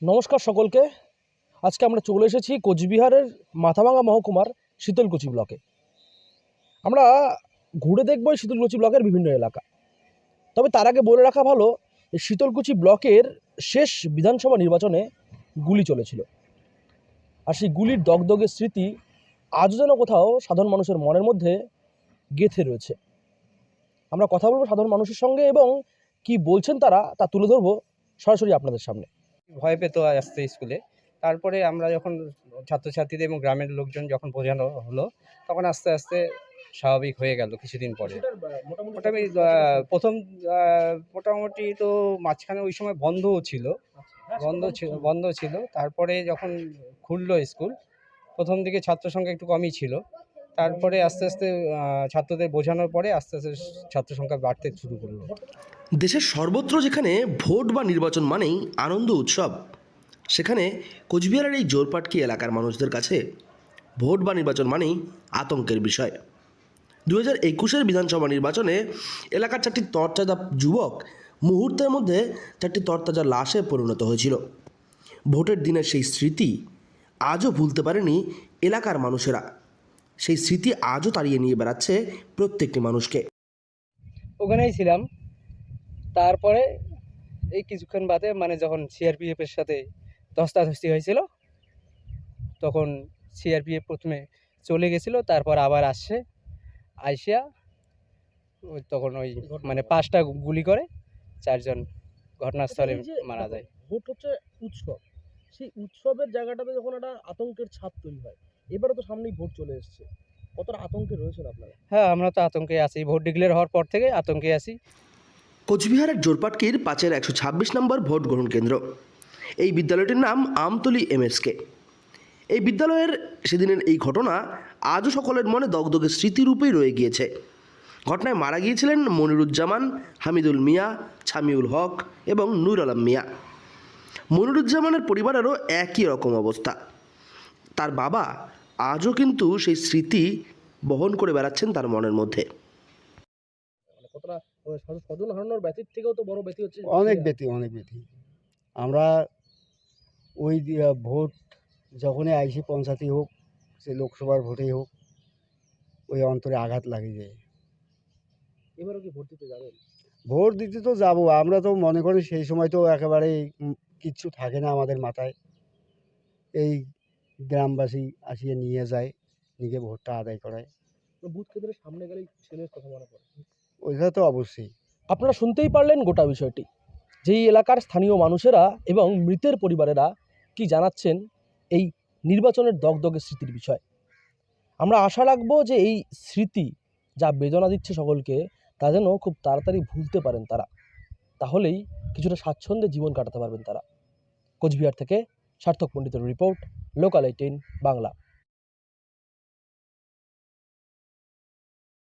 নমস্কার সকলকে। আজকে আমরা চলে এসেছি কোচবিহারের মাথাভাঙা মহকুমার শীতলকুচি ব্লকে। আমরা ঘুরে দেখব এই শীতলকুচি ব্লকের বিভিন্ন এলাকা। তবে তার আগে বলে রাখা ভালো, এই শীতলকুচি ব্লকের শেষ বিধানসভা নির্বাচনে গুলি চলেছিল, আর সেই গুলির দগদগে স্মৃতি আজও যেন কোথাও সাধারণ মানুষের মনের মধ্যে গেঁথে রয়েছে। আমরা কথা বলবো সাধারণ মানুষের সঙ্গে এবং কি বলছেন তারা তা তুলে ধরবো সরাসরি আপনাদের সামনে। ভয় পেত আসতে স্কুলে। তারপরে আমরা যখন ছাত্রছাত্রীদের এবং গ্রামের লোকজন যখন বোঝানো হলো, তখন আস্তে আস্তে স্বাভাবিক হয়ে গেল কিছুদিন পরে। মোটামুটি প্রথম মোটামুটি তো মাঝখানে ওই সময় বন্ধও ছিল, বন্ধ ছিল। তারপরে যখন খুললো স্কুল, প্রথম দিকে ছাত্র সংখ্যা একটু কমই ছিল। তারপরে আস্তে আস্তে ছাত্রদের বোঝানোর পরে আস্তে আস্তে ছাত্র সংখ্যা বাড়তে শুরু করলো। দেশের সর্বত্র যেখানে ভোট বা নির্বাচন মানেই আনন্দ উৎসব, সেখানে কোচবিহারের এই জোরপাটকি এলাকার মানুষদের কাছে ভোট বা নির্বাচন মানেই আতঙ্কের বিষয়। 2021-এর বিধানসভা নির্বাচনে এলাকার 4টি তরতাজা যুবক মুহূর্তের মধ্যে 4টি তরতাজা লাশে পরিণত হয়েছিল। ভোটের দিনের সেই স্মৃতি আজও ভুলতে পারেনি এলাকার মানুষেরা। সেই স্মৃতি আজও তাড়িয়ে নিয়ে বেড়াচ্ছে প্রত্যেকটি মানুষকে। ওখানেই ছিলাম। তারপরে এই কিছুক্ষণ বাদে যখন সিআরপিএফের সাথে ধস্তাধস্তি হয়েছিল, তখন সিআরপিএফ প্রথমে চলে গেছিলো, তারপর আবার আসছে। আইসিয়া তখন ওই 5টা গুলি করে 4জন ঘটনাস্থলে মারা যায়। ভোট হচ্ছে উৎসব, সেই উৎসবের জায়গাটাতে যখন একটা আতঙ্কের ছাপ তৈরি হয়, এবারও তো সামনেই ভোট চলে এসছে, কতটা আতঙ্কে রয়েছেন আপনারা? হ্যাঁ, আমরা তো আতঙ্কে আছি। ভোট ডিক্লেয়ার হওয়ার পর থেকে আতঙ্কে আছি। কোচবিহারের জোরপাটকির 5-এর 126 নম্বর ভোট গ্রহণ কেন্দ্র। এই বিদ্যালয়টির নাম আমতলী এমএসকে। এই বিদ্যালয়ের সেদিনের এই ঘটনা আজও সকলের মনে দগদগে স্মৃতিরূপেই রয়ে গিয়েছে। ঘটনায় মারা গিয়েছিলেন মনিরুজ্জামান, হামিদুল মিয়া, ছামিউল হক এবং নূর আলম মিয়া। মনিরুজ্জামানের পরিবারেরও একই রকম অবস্থা। তার বাবা আজও কিন্তু সেই স্মৃতি বহন করে বেড়াচ্ছেন তার মনের মধ্যে। কতটা স্বজন হারানোর ব্যথির থেকেও তো বড় ব্যথি হচ্ছে অনেক ব্যথি। আমরা ওই ভোট যখনই আইসি, পঞ্চায়েতই হোক, সে লোকসভার ভোটেই হোক, ওই অন্তরে আঘাত লাগে যায়। এবারও কি ভোট দিতে যাবেন? ভোট দিতে তো যাবো, আমরা তো মনে করি সেই সময় তো একেবারে কিচ্ছু থাকে না আমাদের মাথায়। এই গ্রামবাসী আসিয়ে নিয়ে যায়, নিয়ে ভোটটা আদায় করায়। বুথ কেন্দ্রের সামনে গেলেই ছেলের কথা মনে পড়ে। ওইটা তো অবশ্যই। আপনারা শুনতেই পারলেন গোটা বিষয়টি, যেই এলাকার স্থানীয় মানুষেরা এবং মৃতের পরিবারেরা কি জানাচ্ছেন এই নির্বাচনের দগদগে স্মৃতির বিষয়। আমরা আশা রাখবো যে এই স্মৃতি যা বেদনা দিচ্ছে সকলকে, তা যেন খুব তাড়াতাড়ি ভুলতে পারেন তারা, তাহলেই কিছুটা স্বাচ্ছন্দ্যে জীবন কাটাতে পারবেন তারা। কোচবিহার থেকে সার্থক পণ্ডিতের রিপোর্ট, লোকাল 18 বাংলা।